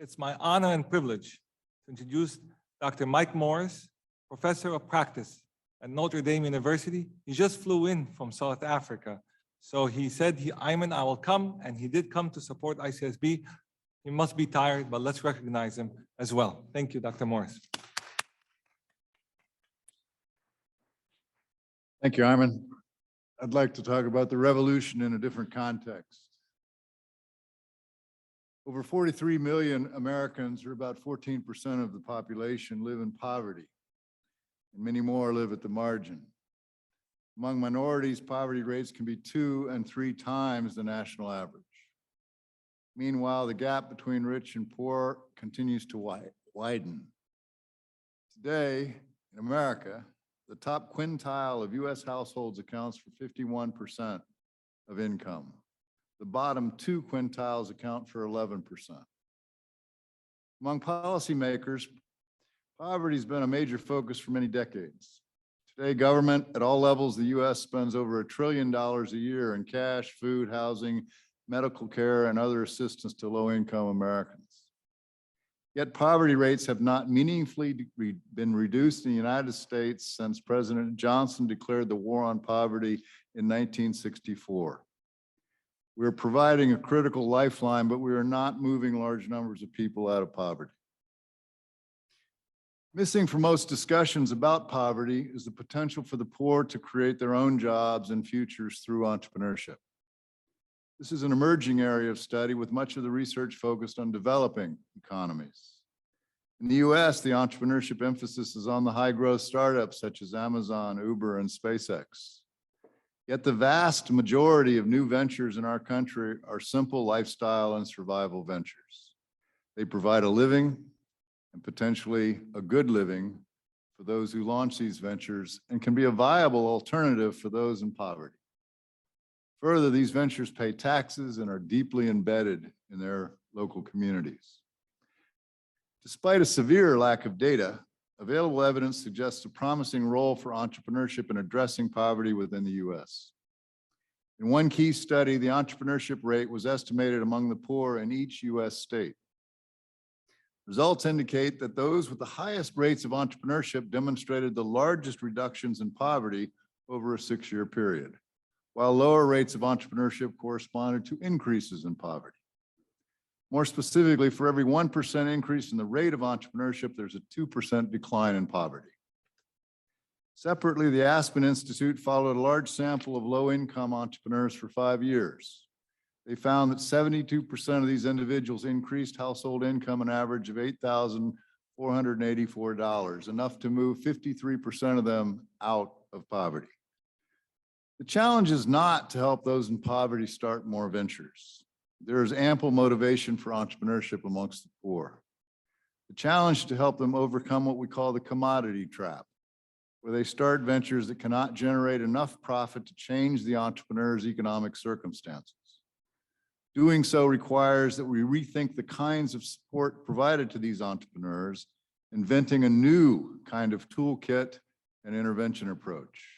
It's my honor and privilege to introduce Dr. Mike Morris, Professor of Practice at Notre Dame University. He just flew in from South Africa. So he said, Ayman, I will come, and he did come to support ICSB. He must be tired, but let's recognize him as well. Thank you, Dr. Morris. Thank you, Ayman. I'd like to talk about the revolution in a different context. Over 43 million Americans, or about 14% of the population, live in poverty, and many more live at the margin. Among minorities, poverty rates can be 2 and 3 times the national average. Meanwhile, the gap between rich and poor continues to widen. Today, in America, the top quintile of U.S. households accounts for 51% of income. The bottom 2 quintiles account for 11%. Among policymakers, poverty has been a major focus for many decades. Today, government at all levels of the U.S. spends over $1 trillion a year in cash, food, housing, medical care, and other assistance to low-income Americans. Yet poverty rates have not meaningfully been reduced in the United States since President Johnson declared the war on poverty in 1964. We're providing a critical lifeline, but we are not moving large numbers of people out of poverty. Missing from most discussions about poverty is the potential for the poor to create their own jobs and futures through entrepreneurship. This is an emerging area of study, with much of the research focused on developing economies. In the US, the entrepreneurship emphasis is on the high-growth startups such as Amazon, Uber, and SpaceX. Yet the vast majority of new ventures in our country are simple lifestyle and survival ventures. They provide a living, and potentially a good living, for those who launch these ventures, and can be a viable alternative for those in poverty. Further, these ventures pay taxes and are deeply embedded in their local communities. Despite a severe lack of data, available evidence suggests a promising role for entrepreneurship in addressing poverty within the U.S. In one key study, the entrepreneurship rate was estimated among the poor in each U.S. state. Results indicate that those with the highest rates of entrepreneurship demonstrated the largest reductions in poverty over a 6-year period, while lower rates of entrepreneurship corresponded to increases in poverty. More specifically, for every 1% increase in the rate of entrepreneurship, there's a 2% decline in poverty. Separately, the Aspen Institute followed a large sample of low-income entrepreneurs for 5 years. They found that 72% of these individuals increased household income an average of $8,484, enough to move 53% of them out of poverty. The challenge is not to help those in poverty start more ventures. There is ample motivation for entrepreneurship amongst the poor. The challenge is to help them overcome what we call the commodity trap, where they start ventures that cannot generate enough profit to change the entrepreneur's economic circumstances. Doing so requires that we rethink the kinds of support provided to these entrepreneurs, inventing a new kind of toolkit and intervention approach.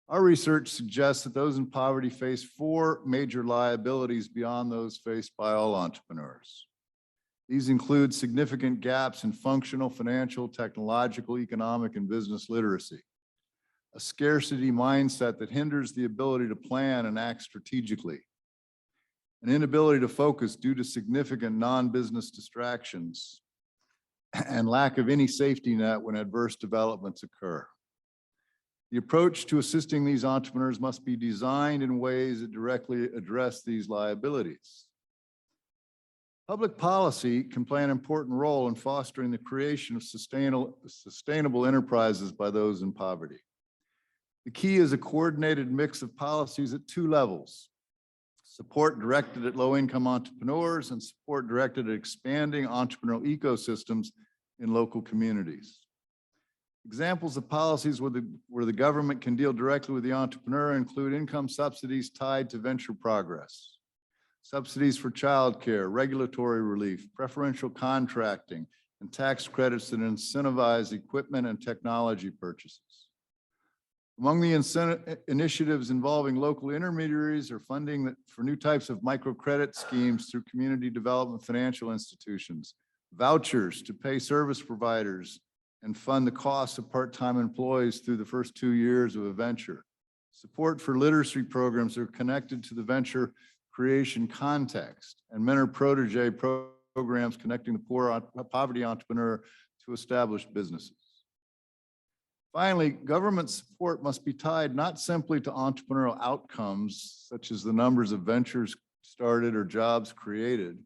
Our research suggests that those in poverty face 4 major liabilities beyond those faced by all entrepreneurs. These include significant gaps in functional, financial, technological, economic, and business literacy, a scarcity mindset that hinders the ability to plan and act strategically, an inability to focus due to significant non-business distractions, and lack of any safety net when adverse developments occur. The approach to assisting these entrepreneurs must be designed in ways that directly address these liabilities. Public policy can play an important role in fostering the creation of sustainable enterprises by those in poverty. The key is a coordinated mix of policies at 2 levels: support directed at low-income entrepreneurs and support directed at expanding entrepreneurial ecosystems in local communities. Examples of policies where the government can deal directly with the entrepreneur include income subsidies tied to venture progress, subsidies for childcare, regulatory relief, preferential contracting, and tax credits that incentivize equipment and technology purchases. Among the initiatives involving local intermediaries are funding for new types of microcredit schemes through community development financial institutions, vouchers to pay service providers and fund the costs of part-time employees through the first 2 years of a venture, support for literacy programs that are connected to the venture creation context, and mentor-protege programs connecting the poor poverty entrepreneur to established businesses. Finally, government support must be tied not simply to entrepreneurial outcomes, such as the numbers of ventures started or jobs created.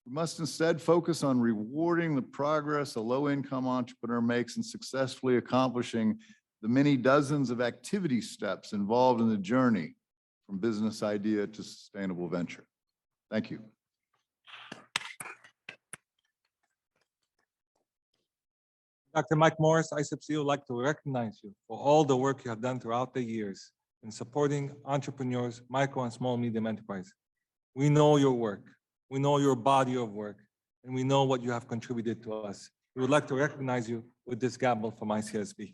We must instead focus on rewarding the progress a low-income entrepreneur makes in successfully accomplishing the many dozens of activity steps involved in the journey from business idea to sustainable venture. Thank you. Dr. Mike Morris, ISEPC would like to recognize you for all the work you have done throughout the years in supporting entrepreneurs, micro and small medium enterprise. We know your work, we know your body of work, and we know what you have contributed to us. We would like to recognize you with this gavel from ICSB.